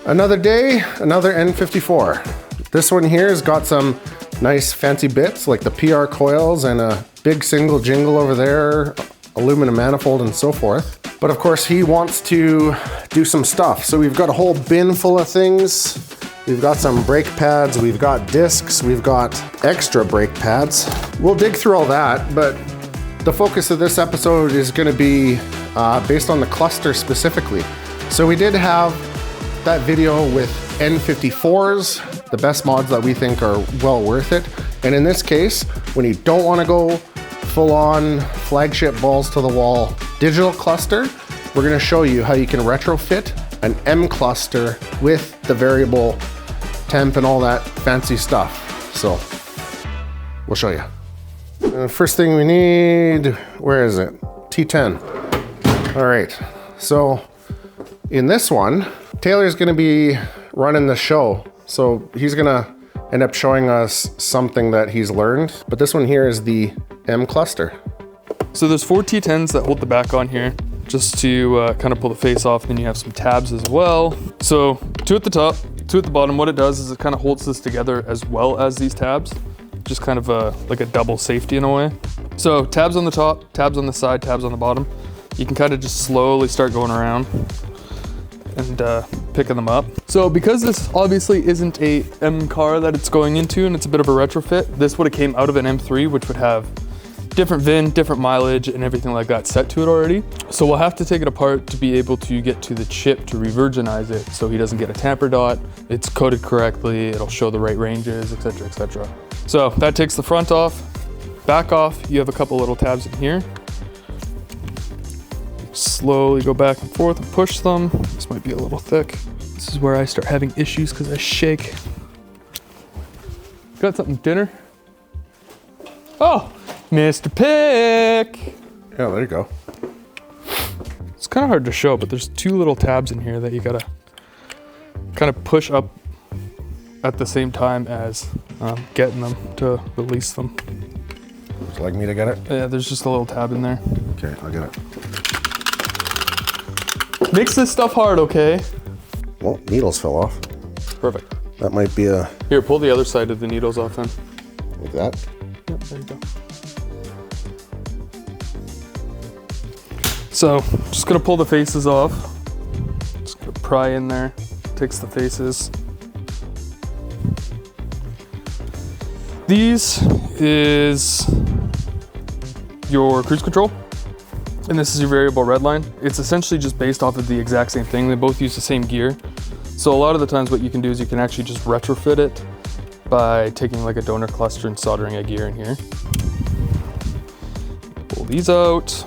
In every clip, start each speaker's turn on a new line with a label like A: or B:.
A: Another day, another N54. This one here has got some nice fancy bits like the PR coils and a big single jingle over there, aluminum manifold and so forth. But of course he wants to do some stuff. So we've got a whole bin full of things. We've got some brake pads, we've got discs, we've got extra brake pads. We'll dig through all that, but the focus of this episode is gonna be based on the cluster specifically. So we did have that video with N54s, the best mods that we think are well worth it. And in this case, when you don't wanna go full on flagship balls to the wall digital cluster, we're gonna show you how you can retrofit an M cluster with the variable temp and all that fancy stuff. So we'll show you. First thing we need, where is it? T10. All right, so in this one, Taylor's gonna be running the show. So he's gonna end up showing us something that he's learned. But this one here is the M cluster.
B: So there's 4 T10s that hold the back on here, just to kind of pull the face off. And then you have some tabs as well. So 2 at the top, 2 at the bottom. What it does is it kind of holds this together as well as these tabs. Just kind of like a double safety in a way. So tabs on the top, tabs on the side, tabs on the bottom. You can kind of just slowly start going around and picking them up. So because this obviously isn't a M car that it's going into and it's a bit of a retrofit, this would have came out of an M3, which would have different VIN, different mileage and everything like that set to it already. So we'll have to take it apart to be able to get to the chip to re-virginize it so he doesn't get a tamper dot. It's coded correctly, it'll show the right ranges, etc., etc. So that takes the front off. Back off, you have a couple little tabs in here. Slowly go back and forth and push them. This might be a little thick. This is where I start having issues because I shake. Got something dinner? Oh, Mr. Pick.
A: Yeah, there you go.
B: It's kind of hard to show, but there's 2 little tabs in here that you gotta kind of push up at the same time as getting them to release them.
A: Would you like me to get it?
B: Yeah, there's just a little tab in there.
A: Okay, I'll get it.
B: Makes this stuff hard, okay?
A: Well, needles fell off.
B: Perfect.
A: That might be a...
B: Here, pull the other side of the needles off then.
A: Like that?
B: Yep, there you go. So, just gonna pull the faces off. Just gonna pry in there. Takes the faces. These is your cruise control. And this is your variable red line. It's essentially just based off of the exact same thing. They both use the same gear. So a lot of the times what you can do is you can actually just retrofit it by taking like a donor cluster and soldering a gear in here. Pull these out.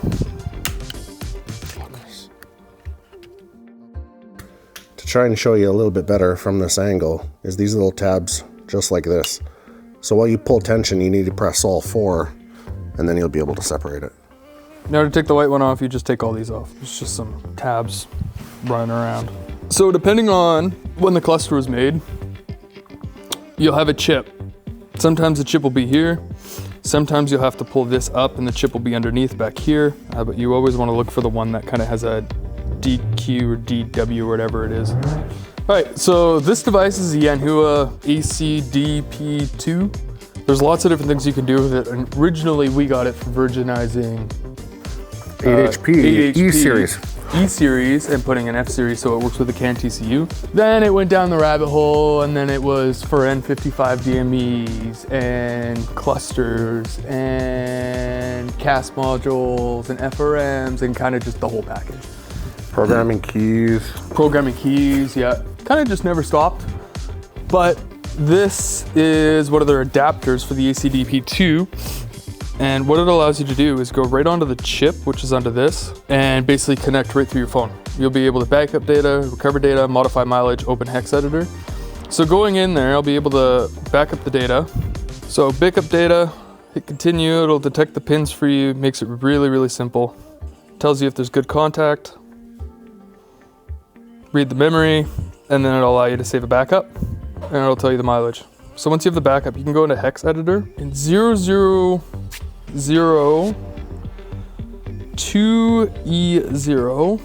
A: To try and show you a little bit better from this angle is these little tabs just like this. So while you pull tension, you need to press all 4 and then you'll be able to separate it.
B: Now to take the white one off, you just take all these off. It's just some tabs running around. So depending on when the cluster was made, you'll have a chip. Sometimes the chip will be here. Sometimes you'll have to pull this up and the chip will be underneath back here. But you always want to look for the one that kind of has a DQ or DW or whatever it is. All right, so this device is the Yanhua ACDP2. There's lots of different things you can do with it. And originally we got it for virginizing
A: 8HP, E-Series.
B: E-Series and putting an F-Series so it works with the CAN TCU. Then it went down the rabbit hole and then it was for N55 DMEs and clusters and CAS modules and FRMs and kind of just the whole package.
A: Programming keys.
B: Programming keys, yeah. Kind of just never stopped. But this is one of their adapters for the ACDP2. And what it allows you to do is go right onto the chip, which is under this, and basically connect right through your phone. You'll be able to back up data, recover data, modify mileage, open hex editor. So going in there, I'll be able to back up the data. So back up data, hit continue, it'll detect the pins for you, makes it really, really simple. Tells you if there's good contact, read the memory, and then it'll allow you to save a backup, and it'll tell you the mileage. So once you have the backup, you can go into hex editor, and 002E0,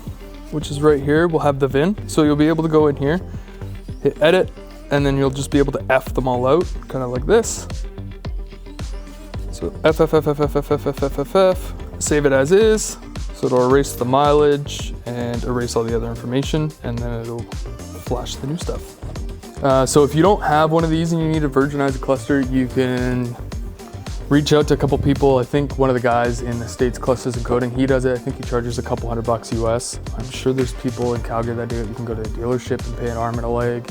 B: which is right here, will have the VIN. So you'll be able to go in here, hit edit, and then you'll just be able to F them all out, kind of like this. So F, F, F, F, F, F, F, F, F, F, F, save it as is. So it'll erase the mileage and erase all the other information, and then it'll flash the new stuff. So if you don't have one of these and you need to virginize a cluster, you can reach out to a couple people. I think one of the guys in the States clusters and coding, he does it. I think he charges a couple $100 US. I'm sure there's people in Calgary that do it. You can go to a dealership and pay an arm and a leg,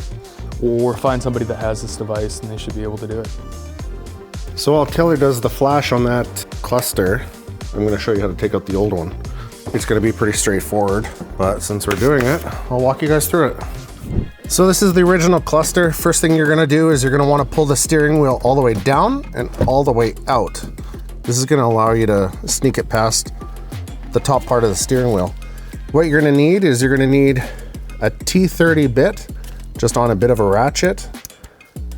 B: or find somebody that has this device and they should be able to do it.
A: So while Taylor does the flash on that cluster, I'm going to show you how to take out the old one. It's going to be pretty straightforward, but since we're doing it, I'll walk you guys through it. So this is the original cluster. First thing you're going to do is you're going to want to pull the steering wheel all the way down and all the way out. This is going to allow you to sneak it past the top part of the steering wheel. What you're going to need is you're going to need a T30 bit, just on a bit of a ratchet,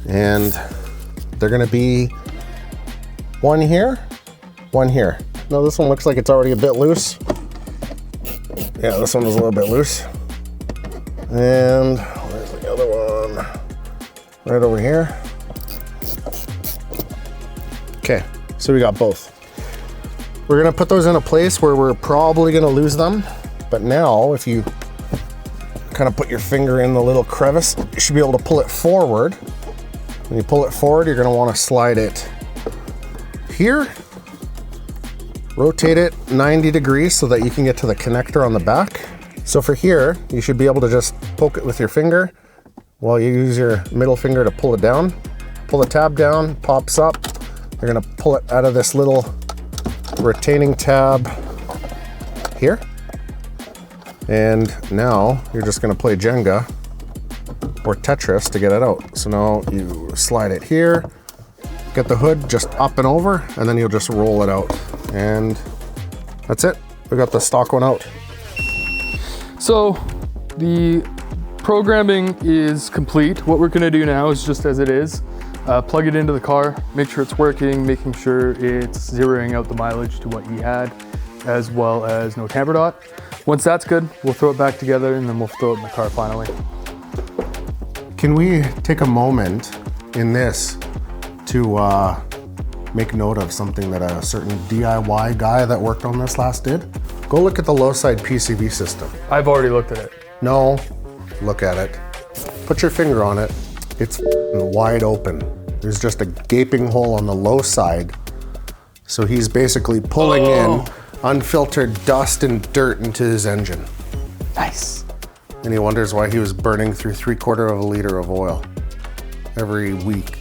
A: and they're going to be one here, one here. Now this one looks like it's already a bit loose. Yeah, this one is a little bit loose. And where's the other one? Right over here. Okay, so we got both. We're gonna put those in a place where we're probably gonna lose them. But now, if you kind of put your finger in the little crevice, you should be able to pull it forward. When you pull it forward, you're gonna wanna slide it here. Rotate it 90 degrees so that you can get to the connector on the back. So for here, you should be able to just poke it with your finger while you use your middle finger to pull it down. Pull the tab down, pops up. You're gonna pull it out of this little retaining tab here. And now you're just gonna play Jenga or Tetris to get it out. So now you slide it here, get the hood just up and over, and then you'll just roll it out. And that's it. We got the stock one out.
B: So the programming is complete. What we're gonna do now is just as it is, plug it into the car, make sure it's working, making sure it's zeroing out the mileage to what he had, as well as no tamper dot. Once that's good, we'll throw it back together and then we'll throw it in the car finally.
A: Can we take a moment in this to make note of something that a certain DIY guy that worked on this last did? Go look at the low side PCV system.
B: I've already looked at it.
A: No, look at it. Put your finger on it. It's wide open. There's just a gaping hole on the low side. So he's basically pulling in unfiltered dust and dirt into his engine.
B: Nice.
A: And he wonders why he was burning through 3/4 of a liter of oil every week.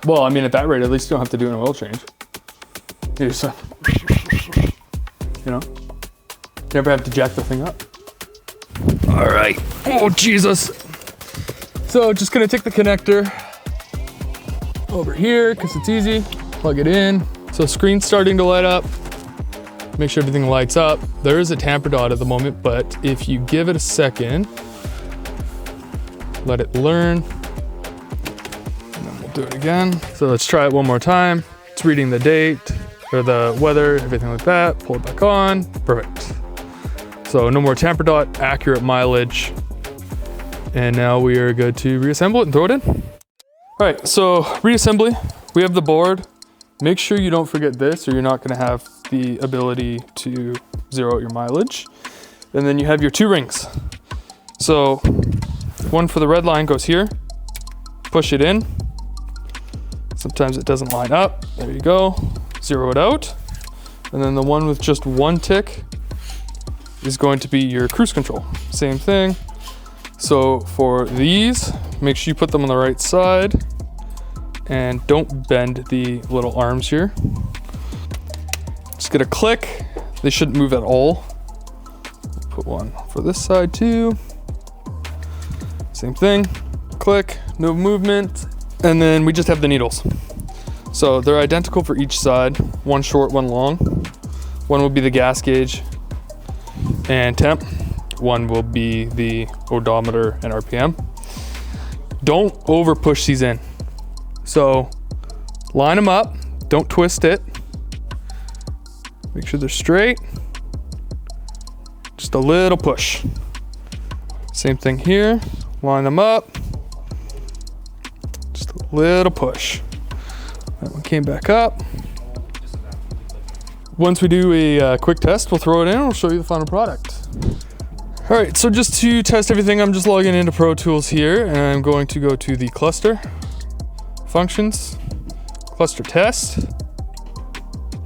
B: Well, I mean, at that rate, at least you don't have to do an oil change. You just, you know, never have to jack the thing up. All right. Oh, Jesus. So just gonna take the connector over here because it's easy. Plug it in. So screen's starting to light up. Make sure everything lights up. There is a tamper dot at the moment, but if you give it a second, let it learn, and then we'll do it again. So let's try it one more time. It's reading the date or the weather, everything like that. Pull it back on. Perfect. So no more tamper dot, accurate mileage. And now we are good to reassemble it and throw it in. All right, so reassembly, we have the board. Make sure you don't forget this or you're not gonna have the ability to zero out your mileage. And then you have your 2 rings. So one for the red line goes here, push it in. Sometimes it doesn't line up. There you go, zero it out. And then the one with just 1 tick is going to be your cruise control. Same thing. So for these, make sure you put them on the right side and don't bend the little arms here. Just get a click. They shouldn't move at all. Put one for this side too. Same thing, click, no movement. And then we just have the needles. So they're identical for each side, one short, one long. One will be the gas gauge and temp. One will be the odometer and RPM. Don't over push these in. So line them up, don't twist it. Make sure they're straight. Just a little push. Same thing here, line them up. Just a little push. That one came back up. Once we do a quick test, we'll throw it in and we'll show you the final product. All right, so just to test everything, I'm just logging into Pro Tools here and I'm going to go to the cluster, functions, cluster test,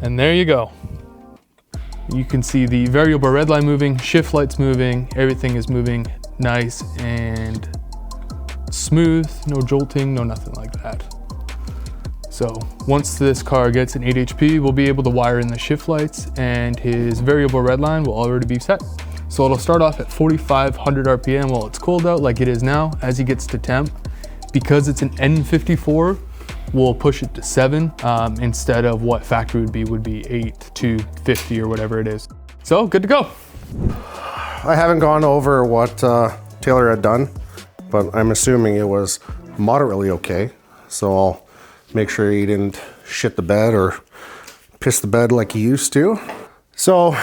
B: and there you go. You can see the variable red line moving, shift lights moving, everything is moving nice and smooth, no jolting, no nothing like that. So once this car gets an 8 HP, we'll be able to wire in the shift lights and his variable red line will already be set. So it'll start off at 4,500 RPM while it's cold out like it is now. As he gets to temp, because it's an N54, we'll push it to 7 instead of what factory would be 8 to 50 or whatever it is. So good to go.
A: I haven't gone over what Taylor had done, but I'm assuming it was moderately okay. So I'll make sure he didn't shit the bed or piss the bed like he used to. So,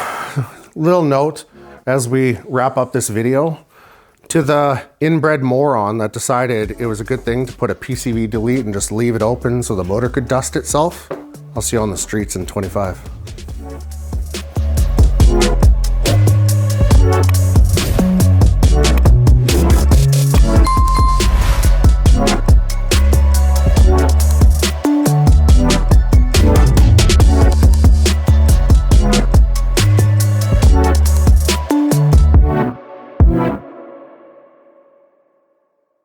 A: little note as we wrap up this video, to the inbred moron that decided it was a good thing to put a PCV delete and just leave it open so the motor could dust itself, I'll see you on the streets in 25.